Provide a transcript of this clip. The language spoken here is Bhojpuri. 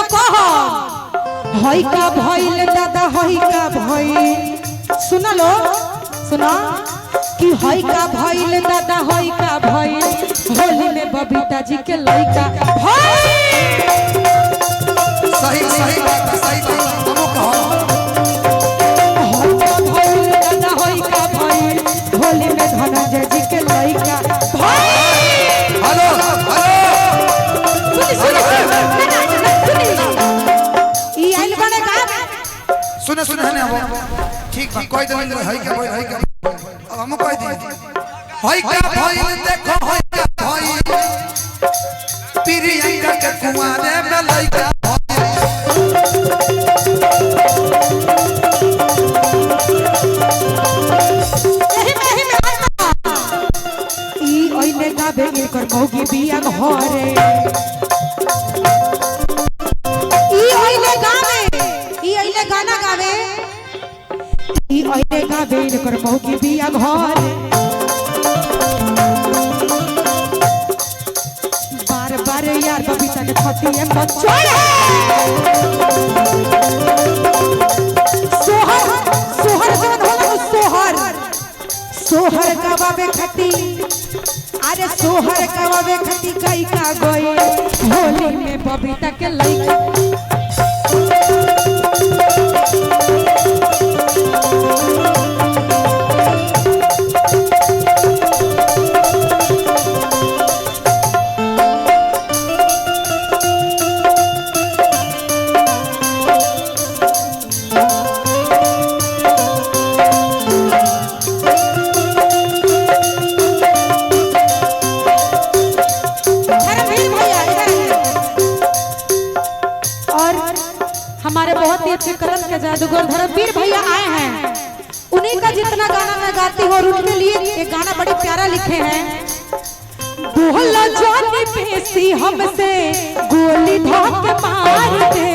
तो कहो हई का भइल दादा हई का भइल सुना लो सुना कि हई का भइल दादा हई का भइल होली में बबीता जी के लइका सही सही बात हमो कहो हई का भइल दादा हई का भइल होली में धनंजय जी के लइका हेलो ई आइल बने का सुने सुने हने अब ठीक बा कोई दिन हई का अब हम कोई दिन हई का भइल देखो हई का भइल प्रियंका के कुआरे में लइका ई ओइले गावे एकर मौगी बिया घरे ई ओइले गाना गावे ई ओइले गावे एकर मौगी बिया घरे बार बार यार बबीता के खतिए मत छोड़े सोहर सोहर कौन होला सोहर सोहर गवावे खती अरे सोहर गवावे खती कई का गई होली में बबीता के लइका हमारे बहुत ही अच्छे कलम के जादूगर धर्मवीर भैया आए हैं उन्हीं का जितना गाना मैं गाती हूँ और उनके लिए एक गाना बड़ी प्यारा लिखे हैं बोला जाने पेशी हमसे गोली धोके मार दे